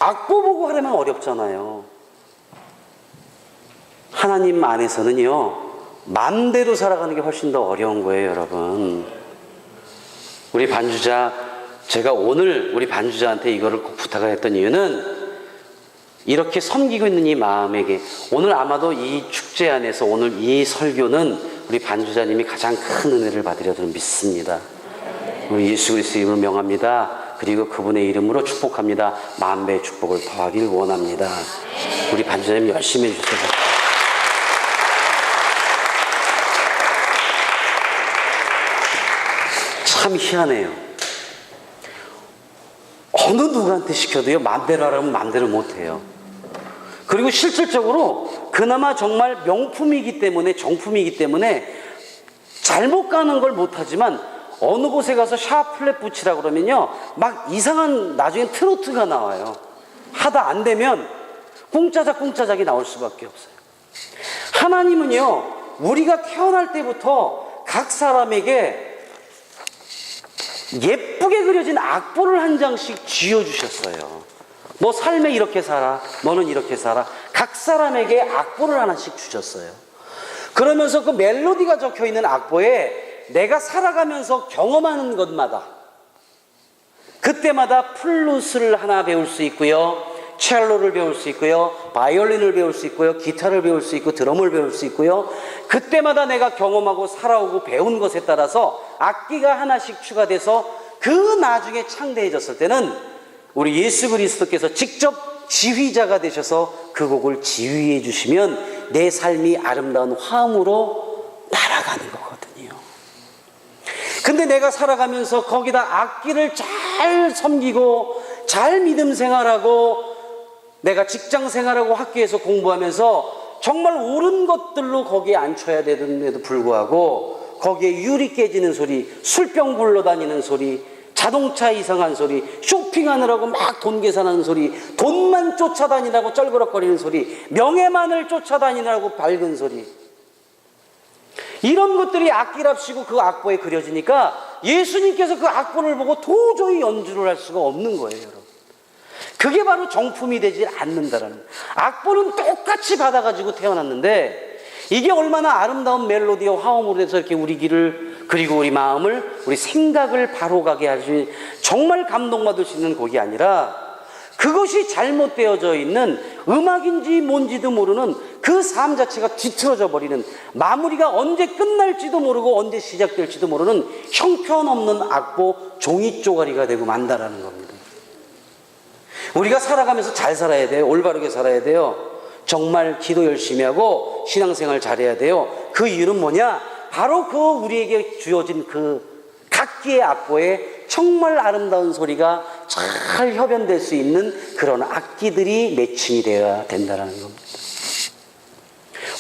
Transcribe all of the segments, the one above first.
악보 보고 하려면 어렵잖아요. 하나님 안에서는요, 맘대로 살아가는 게 훨씬 더 어려운 거예요, 여러분. 우리 반주자, 제가 오늘 우리 반주자한테 이거를 꼭 부탁을 했던 이유는 이렇게 섬기고 있는 이 마음에게, 오늘 아마도 이 축제 안에서 오늘 이 설교는 우리 반주자님이 가장 큰 은혜를 받으려 저는 믿습니다. 우리 예수 그리스도 이름으로 명합니다. 그리고 그분의 이름으로 축복합니다. 만배의 축복을 더하길 원합니다. 우리 반주자님 열심히 해주세요. 참 희한해요. 어느 누구한테 시켜도요, 맘대로 하라면 맘대로 못해요. 그리고 실질적으로 그나마 정말 명품이기 때문에, 정품이기 때문에 잘못 가는 걸 못하지만 어느 곳에 가서 샤플렛 붙이라 그러면요, 막 이상한, 나중에 트로트가 나와요. 하다 안 되면 꿍짜작이 나올 수밖에 없어요. 하나님은요, 우리가 태어날 때부터 각 사람에게 예쁘게 그려진 악보를 한 장씩 쥐어주셨어요. 너 삶에 이렇게 살아, 너는 이렇게 살아. 각 사람에게 악보를 하나씩 주셨어요. 그러면서 그 멜로디가 적혀있는 악보에 내가 살아가면서 경험하는 것마다, 그때마다 플루스를 하나 배울 수 있고요, 첼로를 배울 수 있고요, 바이올린을 배울 수 있고요, 기타를 배울 수 있고, 드럼을 배울 수 있고요, 그때마다 내가 경험하고 살아오고 배운 것에 따라서 악기가 하나씩 추가돼서 그 나중에 창대해졌을 때는 우리 예수 그리스도께서 직접 지휘자가 되셔서 그 곡을 지휘해 주시면 내 삶이 아름다운 화음으로 날아가는 거거든요. 근데 내가 살아가면서 거기다 악기를 잘 섬기고 잘 믿음 생활하고 내가 직장 생활하고 학교에서 공부하면서 정말 옳은 것들로 거기에 앉혀야 되는데도 불구하고 거기에 유리 깨지는 소리, 술병 굴러다니는 소리, 자동차 이상한 소리, 쇼핑하느라고 막 돈 계산하는 소리, 돈만 쫓아다니라고 쩔그럭거리는 소리, 명예만을 쫓아다니라고 밝은 소리, 이런 것들이 악기랍시고 그 악보에 그려지니까 예수님께서 그 악보를 보고 도저히 연주를 할 수가 없는 거예요, 여러분. 그게 바로 정품이 되지 않는다라는. 악보는 똑같이 받아가지고 태어났는데 이게 얼마나 아름다운 멜로디와 화음으로 돼서 이렇게 우리 귀를, 그리고 우리 마음을, 우리 생각을 바로 가게 하시, 정말 감동받을 수 있는 곡이 아니라 그것이 잘못되어져 있는, 음악인지 뭔지도 모르는 그 삶 자체가 뒤틀어져 버리는, 마무리가 언제 끝날지도 모르고 언제 시작될지도 모르는 형편없는 악보 종이 쪼가리가 되고 만다라는 겁니다. 우리가 살아가면서 잘 살아야 돼요. 올바르게 살아야 돼요. 정말 기도 열심히 하고 신앙생활 잘해야 돼요. 그 이유는 뭐냐? 바로 그 우리에게 주어진 그 각기의 악보에 정말 아름다운 소리가 잘 협연될 수 있는 그런 악기들이 매칭이 되어야 된다는 겁니다.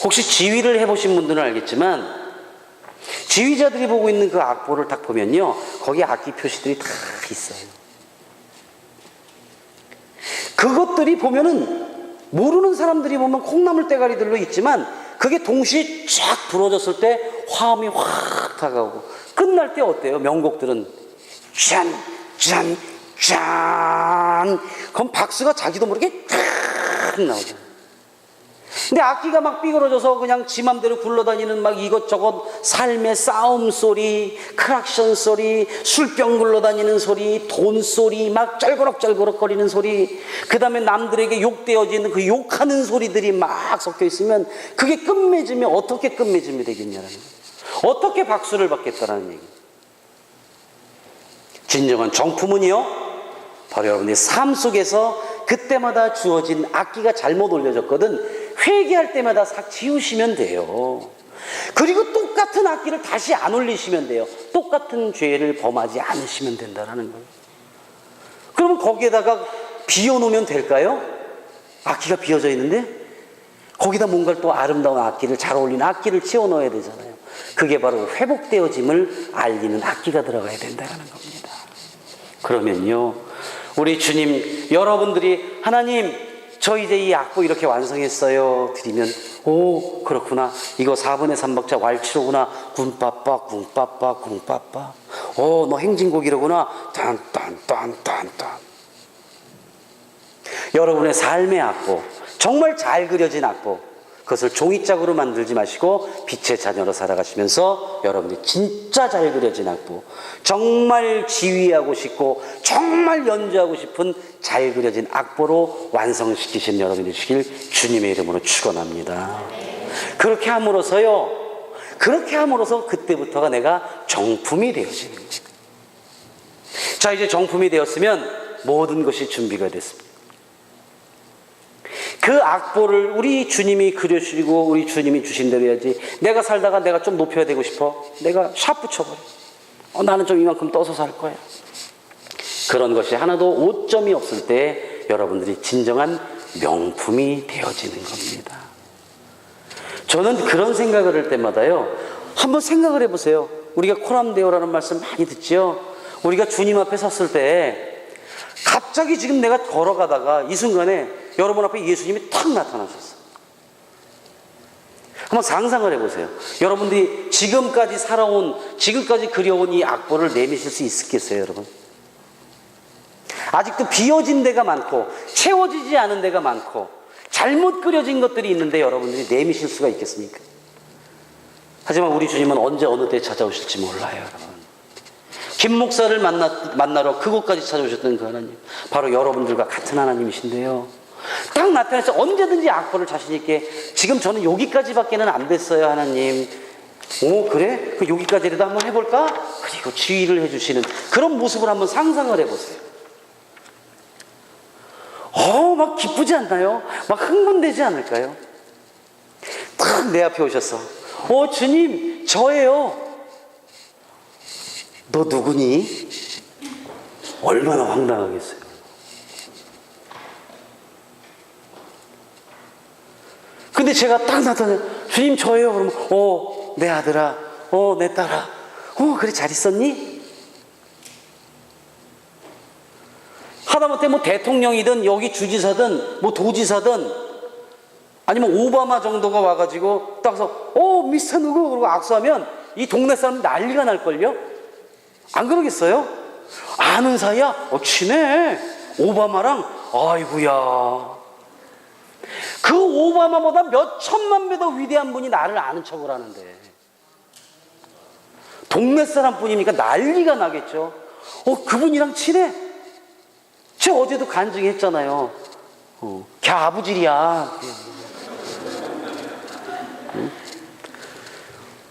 혹시 지휘를 해보신 분들은 알겠지만 지휘자들이 보고 있는 그 악보를 딱 보면요, 거기에 악기 표시들이 다 있어요. 그것들이 보면은 모르는 사람들이 보면 콩나물 대가리들로 있지만 그게 동시에 쫙 부러졌을 때 화음이 확 다가오고 끝날 때 어때요? 명곡들은 짠, 짠, 짠. 그럼 박수가 자기도 모르게 탁 나오죠. 근데 악기가 막 삐그러져서 그냥 지 맘대로 굴러다니는 막 이것저것 삶의 싸움 소리, 크락션 소리, 술병 굴러다니는 소리, 돈 소리, 막 쩔그럭 거리는 소리, 그 다음에 남들에게 욕되어지는 그 욕하는 소리들이 막 섞여 있으면 그게 끝맺으면 어떻게 끝맺음이 되겠냐라는 거예요. 어떻게 박수를 받겠다라는 얘기. 진정한 정품은요, 바로 여러분의 삶 속에서 그때마다 주어진 악기가 잘못 올려졌거든 회개할 때마다 싹 지우시면 돼요. 그리고 똑같은 악기를 다시 안 올리시면 돼요. 똑같은 죄를 범하지 않으시면 된다는 거예요. 그러면 거기에다가 비워놓으면 될까요? 악기가 비어져 있는데 거기다 뭔가 또 아름다운 악기를, 잘 어울리는 악기를 치워넣어야 되잖아요. 그게 바로 회복되어짐을 알리는 악기가 들어가야 된다는 겁니다. 그러면요, 우리 주님, 여러분들이 하나님 저 이제 이 악보 이렇게 완성했어요 드리면, 오 그렇구나, 이거 4분의 3박자 왈츠로구나, 군빠빠 궁빠빠 궁빠빠, 오 너 행진곡이로구나, 딴딴딴딴딴. 여러분의 삶의 악보, 정말 잘 그려진 악보, 그것을 종이짝으로 만들지 마시고 빛의 자녀로 살아가시면서 여러분이 진짜 잘 그려진 악보, 정말 지휘하고 싶고 정말 연주하고 싶은 잘 그려진 악보로 완성시키신 여러분이 되시길 주님의 이름으로 축원합니다. 그렇게 함으로써 그때부터가 내가 정품이 되어지는 거예요. 자, 이제 정품이 되었으면 모든 것이 준비가 됐습니다. 그 악보를 우리 주님이 그려주시고 우리 주님이 주신 대로 해야지. 내가 살다가 내가 좀 높여야 되고 싶어, 내가 샵 붙여버려. 나는 좀 이만큼 떠서 살 거야. 그런 것이 하나도 오점이 없을 때 여러분들이 진정한 명품이 되어지는 겁니다. 저는 그런 생각을 할 때마다요, 한번 생각을 해보세요. 우리가 코람데오라는 말씀 많이 듣죠. 우리가 주님 앞에 섰을 때 갑자기 지금 내가 걸어가다가 이 순간에 여러분 앞에 예수님이 탁 나타나셨어요. 한번 상상을 해보세요. 여러분들이 지금까지 그려온 이 악보를 내미실 수 있겠어요, 여러분? 아직도 비어진 데가 많고 채워지지 않은 데가 많고 잘못 그려진 것들이 있는데 여러분들이 내미실 수가 있겠습니까? 하지만 우리 주님은 언제 어느 때 찾아오실지 몰라요, 여러분. 김 목사를 만나러 그곳까지 찾아오셨던 그 하나님, 바로 여러분들과 같은 하나님이신데요, 딱 나타나서 언제든지 악보를 자신 있게, 지금 저는 여기까지밖에는 안 됐어요, 하나님. 그래? 그 여기까지라도 한번 해볼까? 그리고 지휘를 해주시는 그런 모습을 한번 상상을 해보세요. 막 기쁘지 않나요? 막 흥분되지 않을까요? 딱 내 앞에 오셨어. 주님, 저예요. 너 누구니? 얼마나 황당하겠어요. 근데 제가 딱 나타나요. 주님, 저예요. 그러면 내 아들아, 내 딸아, 그래, 잘 있었니? 하다못해 대통령이든 여기 주지사든 도지사든 아니면 오바마 정도가 와가지고 딱서 미스터 누구 그러고 악수하면 이 동네 사람 난리가 날걸요? 안 그러겠어요? 아는 사이야? 친해. 오바마랑. 아이고야, 그 오바마보다 몇 천만 배 더 위대한 분이 나를 아는 척을 하는데 동네 사람뿐이니까 난리가 나겠죠. 그분이랑 친해? 제 어제도 간증했잖아요. 걔 아부질이야.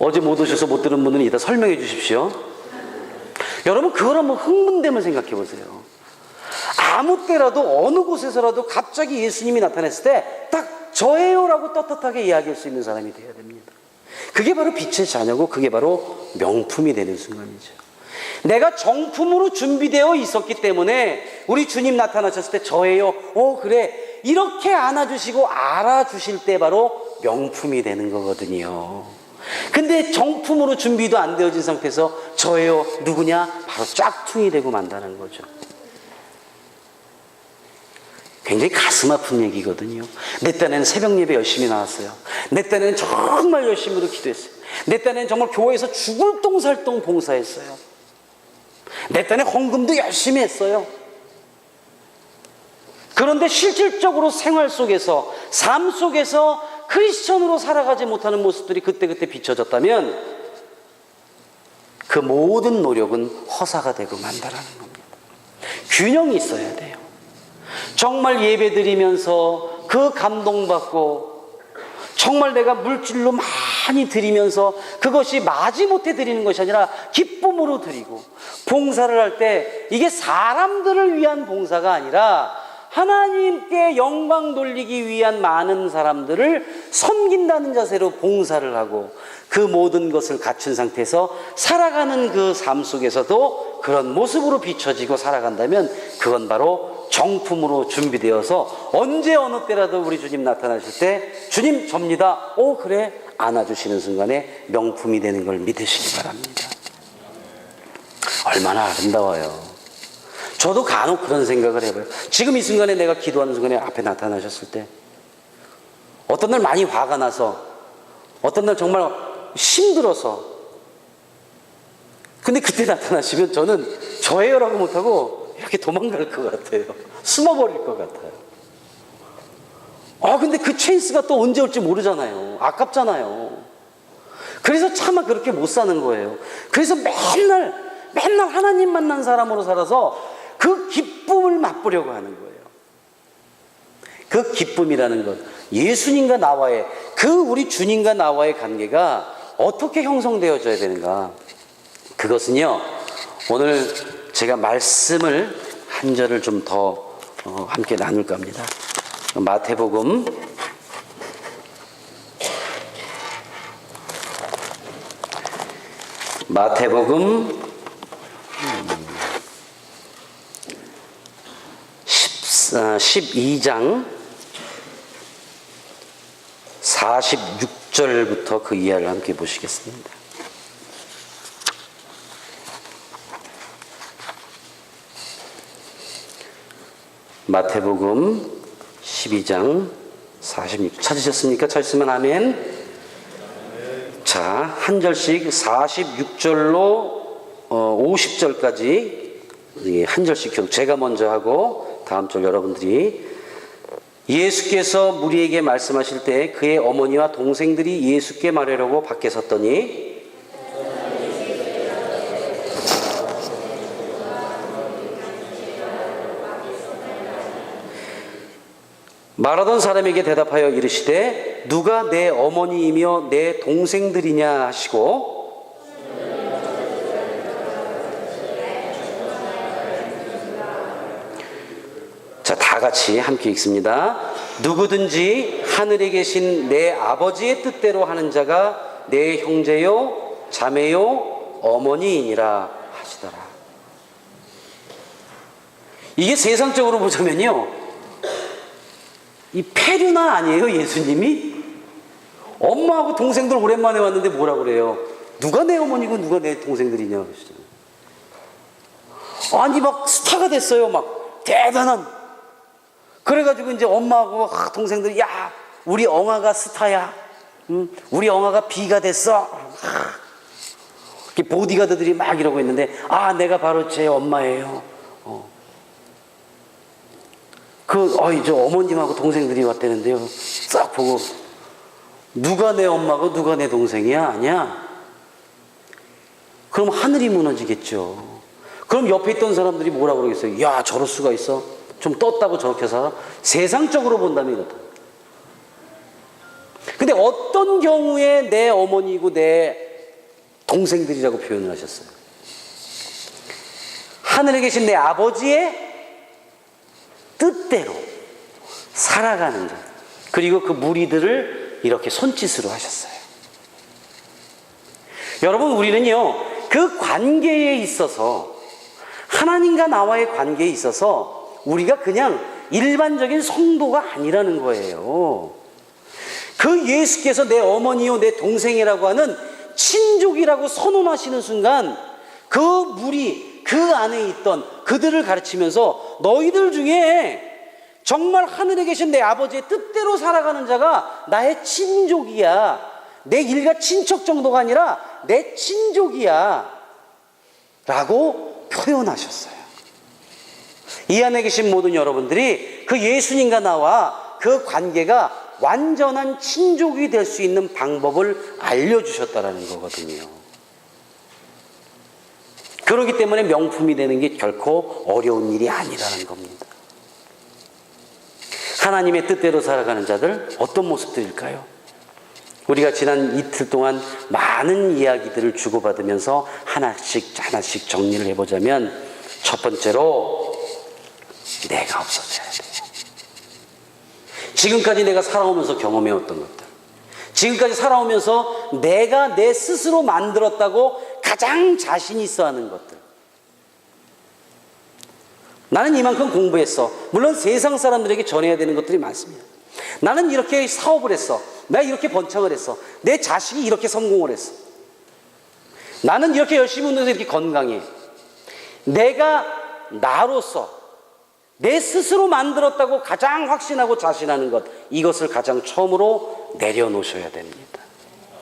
어제 못 오셔서 못 들은 분은 이따 설명해 주십시오. 여러분, 그걸 한번 흥분되면 생각해 보세요. 아무 때라도 어느 곳에서라도 갑자기 예수님이 나타났을 때 딱 저예요라고 떳떳하게 이야기할 수 있는 사람이 되어야 됩니다. 그게 바로 빛의 자녀고 그게 바로 명품이 되는 순간이죠. 내가 정품으로 준비되어 있었기 때문에 우리 주님 나타나셨을 때 저예요, 그래, 이렇게 안아주시고 알아주실 때 바로 명품이 되는 거거든요. 근데 정품으로 준비도 안 되어진 상태에서 저예요, 누구냐? 바로 짝퉁이 되고 만다는 거죠. 굉장히 가슴 아픈 얘기거든요. 내 딴에는 새벽 예배 열심히 나왔어요. 내 딴에는 정말 열심히도 기도했어요. 내 딴에는 정말 교회에서 죽을 똥살똥 봉사했어요. 내 딴에 헌금도 열심히 했어요. 그런데 실질적으로 생활 속에서, 삶 속에서 크리스천으로 살아가지 못하는 모습들이 그때그때 비춰졌다면 그 모든 노력은 허사가 되고 만다라는 겁니다. 균형이 있어야 돼요. 정말 예배 드리면서 그 감동받고 정말 내가 물질로 많이 드리면서 그것이 마지못해 드리는 것이 아니라 기쁨으로 드리고, 봉사를 할 때 이게 사람들을 위한 봉사가 아니라 하나님께 영광 돌리기 위한 많은 사람들을 섬긴다는 자세로 봉사를 하고 그 모든 것을 갖춘 상태에서 살아가는 그 삶 속에서도 그런 모습으로 비춰지고 살아간다면 그건 바로 정품으로 준비되어서 언제 어느 때라도 우리 주님 나타나실 때 주님 접니다, 그래, 안아주시는 순간에 명품이 되는 걸 믿으시기 바랍니다. 얼마나 아름다워요. 저도 간혹 그런 생각을 해봐요. 지금 이 순간에 내가 기도하는 순간에 앞에 나타나셨을 때 어떤 날 많이 화가 나서, 어떤 날 정말 힘들어서, 근데 그때 나타나시면 저는 저예요라고 못하고 이렇게 도망갈 것 같아요. 숨어버릴 것 같아요. 근데 그 찬스가 또 언제 올지 모르잖아요. 아깝잖아요. 그래서 차마 그렇게 못 사는 거예요. 그래서 맨날 하나님 만난 사람으로 살아서 그 기쁨을 맛보려고 하는 거예요. 그 기쁨이라는 것, 예수님과 나와의, 그 우리 주님과 나와의 관계가 어떻게 형성되어져야 되는가? 그것은요, 오늘 제가 말씀을 한 절을 좀 더 함께 나눌까 합니다. 마태복음 12장 46절부터 그 이하를 함께 보시겠습니다. 마태복음 12장 46, 찾으셨습니까? 찾으시면 아멘. 자, 한 절씩 46절로 50절까지 한 절씩 계속 제가 먼저 하고 다음 절 여러분들이. 예수께서 무리에게 말씀하실 때 그의 어머니와 동생들이 예수께 말하려고 밖에 섰더니 말하던 사람에게 대답하여 이르시되 누가 내 어머니이며 내 동생들이냐 하시고, 자, 다 같이 함께 읽습니다. 누구든지 하늘에 계신 내 아버지의 뜻대로 하는 자가 내 형제요 자매요 어머니이니라 하시더라. 이게 세상적으로 보자면요, 이 폐륜화 아니에요? 예수님이 엄마하고 동생들 오랜만에 왔는데 뭐라 그래요? 누가 내 어머니고 누가 내 동생들이냐. 아니 막 스타가 됐어요. 막 대단한. 그래가지고 이제 엄마하고 동생들이, 야, 우리 엉아가 스타야. 응? 우리 엉아가 B가 됐어. 보디가드들이 막 이러고 있는데, 내가 바로 제 엄마예요. 저 어머님하고 동생들이 왔다는데요. 싹 보고, 누가 내 엄마고 누가 내 동생이야? 아니야? 그럼 하늘이 무너지겠죠. 그럼 옆에 있던 사람들이 뭐라 그러겠어요? 야, 저럴 수가 있어? 좀 떴다고 저렇게 살아? 세상적으로 본다면 이렇다. 근데 어떤 경우에 내 어머니고 내 동생들이라고 표현을 하셨어요? 하늘에 계신 내 아버지의 뜻대로 살아가는 자, 그리고 그 무리들을 이렇게 손짓으로 하셨어요. 여러분, 우리는요, 그 관계에 있어서, 하나님과 나와의 관계에 있어서 우리가 그냥 일반적인 성도가 아니라는 거예요. 그 예수께서 내 어머니요 내 동생이라고 하는 친족이라고 선언하시는 순간, 그 무리, 그 안에 있던 그들을 가르치면서 너희들 중에 정말 하늘에 계신 내 아버지의 뜻대로 살아가는 자가 나의 친족이야. 내 일가 친척 정도가 아니라 내 친족이야 라고 표현하셨어요. 이 안에 계신 모든 여러분들이 그 예수님과 나와 그 관계가 완전한 친족이 될 수 있는 방법을 알려주셨다라는 거거든요. 그렇기 때문에 명품이 되는 게 결코 어려운 일이 아니라는 겁니다. 하나님의 뜻대로 살아가는 자들, 어떤 모습들일까요? 우리가 지난 이틀 동안 많은 이야기들을 주고받으면서 하나씩 정리를 해보자면, 첫 번째로 내가 없어져야 돼요. 지금까지 내가 살아오면서 경험해왔던 것들, 지금까지 살아오면서 내가 내 스스로 만들었다고 가장 자신 있어 하는 것들. 나는 이만큼 공부했어. 물론 세상 사람들에게 전해야 되는 것들이 많습니다. 나는 이렇게 사업을 했어. 내가 이렇게 번창을 했어. 내 자식이 이렇게 성공을 했어. 나는 이렇게 열심히 운동해서 이렇게 건강해. 내가 나로서 내 스스로 만들었다고 가장 확신하고 자신하는 것, 이것을 가장 처음으로 내려놓으셔야 됩니다.